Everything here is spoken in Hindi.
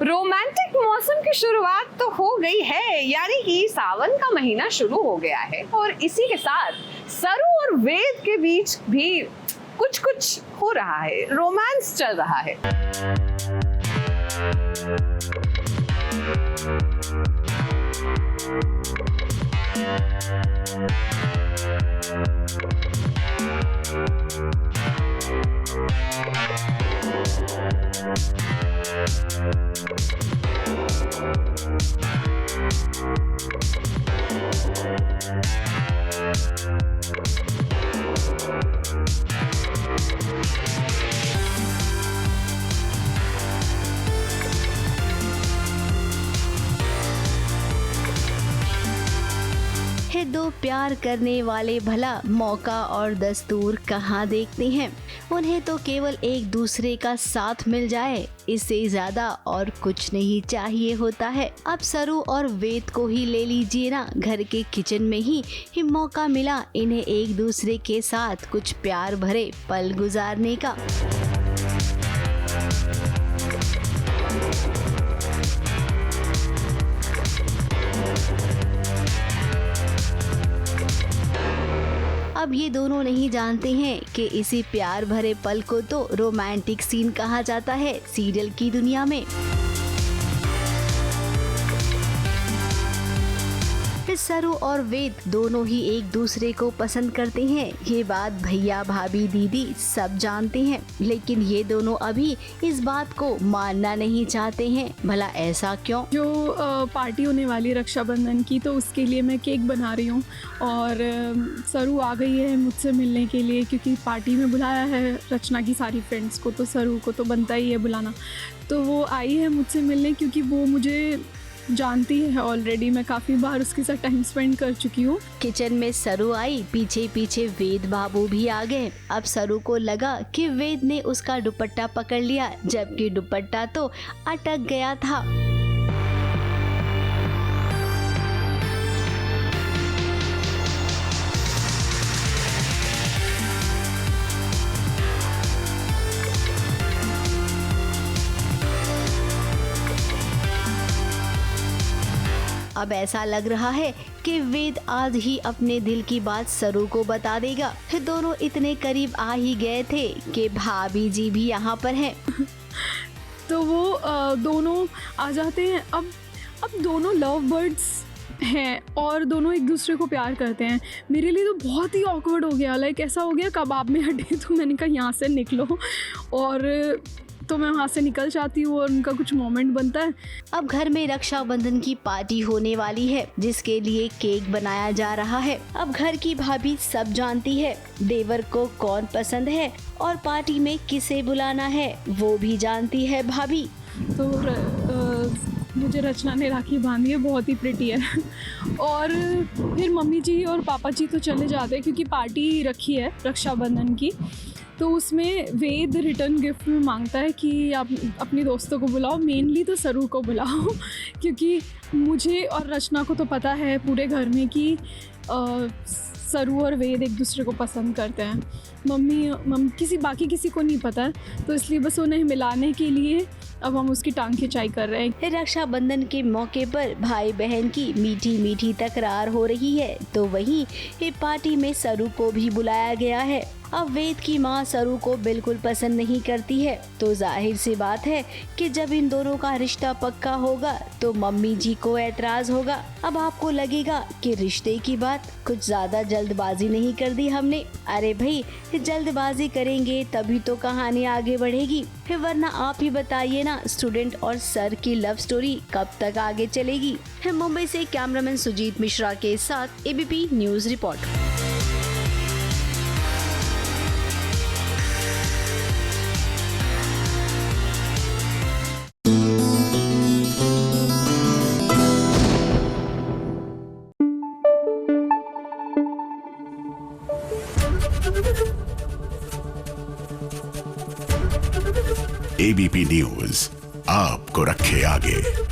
रोमांटिक मौसम की शुरुआत तो हो गई है, यानी कि सावन का महीना शुरू हो गया है और इसी के साथ सरू और वेद के बीच भी कुछ कुछ हो रहा है, रोमांस चल रहा है। है दो प्यार करने वाले भला मौका और दस्तूर कहाँ देखते हैं। उन्हें तो केवल एक दूसरे का साथ मिल जाए, इससे ज्यादा और कुछ नहीं चाहिए होता है। अब सरू और वेद को ही ले लीजिए ना, घर के किचन में ही मौका मिला इन्हें एक दूसरे के साथ कुछ प्यार भरे पल गुजारने का। अब ये दोनों नहीं जानते हैं कि इसी प्यार भरे पल को तो रोमांटिक सीन कहा जाता है सीरियल की दुनिया में। सरू और वेद दोनों ही एक दूसरे को पसंद करते हैं, ये बात भैया भाभी दीदी सब जानते हैं, लेकिन ये दोनों अभी इस बात को मानना नहीं चाहते हैं। भला ऐसा क्यों? जो पार्टी होने वाली रक्षाबंधन की, तो उसके लिए मैं केक बना रही हूँ और सरू आ गई है मुझसे मिलने के लिए, क्योंकि पार्टी में बुलाया है रचना की सारी फ्रेंड्स को, तो सरू को तो बनता ही है बुलाना। तो वो आई है मुझसे मिलने क्योंकि वो मुझे जानती है ऑलरेडी, मैं काफ़ी बार उसके साथ टाइम स्पेंड कर चुकी हूँ। किचन में सरू आई, पीछे पीछे वेद बाबू भी आ गए। अब सरू को लगा कि वेद ने उसका दुपट्टा पकड़ लिया, जबकि दुपट्टा तो अटक गया था। अब ऐसा लग रहा है कि वेद आज ही अपने दिल की बात सरू को बता देगा। दोनों इतने करीब आ ही गए थे कि भाभी जी भी यहाँ पर हैं। तो वो दोनों आ जाते हैं। अब दोनों लव बर्ड्स हैं और दोनों एक दूसरे को प्यार करते हैं। मेरे लिए तो बहुत ही ऑकवर्ड हो गया, लाइक ऐसा हो गया कबाब में हड्डी, तो मैंने कहा यहाँ से निकलो, और तो मैं वहाँ से निकल जाती हूँ और उनका कुछ मोमेंट बनता है। अब घर में रक्षाबंधन की पार्टी होने वाली है, जिसके लिए केक बनाया जा रहा है। अब घर की भाभी सब जानती है देवर को कौन पसंद है और पार्टी में किसे बुलाना है, वो भी जानती है भाभी। तो मुझे रचना ने राखी बांधी है, बहुत ही प्रिटी है। और फिर मम्मी जी और पापा जी तो चले जाते हैं क्योंकि पार्टी रखी है रक्षाबंधन की, तो उसमें वेद रिटर्न गिफ्ट में मांगता है कि आप अपनी दोस्तों को बुलाओ, मेनली तो सरू को बुलाओ, क्योंकि मुझे और रचना को तो पता है पूरे घर में कि सरू और वेद एक दूसरे को पसंद करते हैं। मम्मी किसी को नहीं पता है, तो इसलिए बस उन्हें मिलाने के लिए अब हम उसकी टांग खिंचाई कर रहे हैं। रक्षाबंधन के मौके पर भाई बहन की मीठी मीठी तकरार हो रही है, तो वहीं ये पार्टी में सरू को भी बुलाया गया है। अब वेद की माँ सरू को बिल्कुल पसंद नहीं करती है, तो जाहिर सी बात है कि जब इन दोनों का रिश्ता पक्का होगा तो मम्मी जी को एतराज होगा। अब आपको लगेगा कि रिश्ते की बात कुछ ज्यादा जल्दबाजी नहीं कर दी हमने। अरे भाई, जल्दबाजी करेंगे तभी तो कहानी आगे बढ़ेगी, वरना आप ही बताइए ना, स्टूडेंट और सर की लव स्टोरी कब तक आगे चलेगी। मुंबई से कैमरामैन सुजीत मिश्रा के साथ ABP news report. ABP news आपको रखे आगे।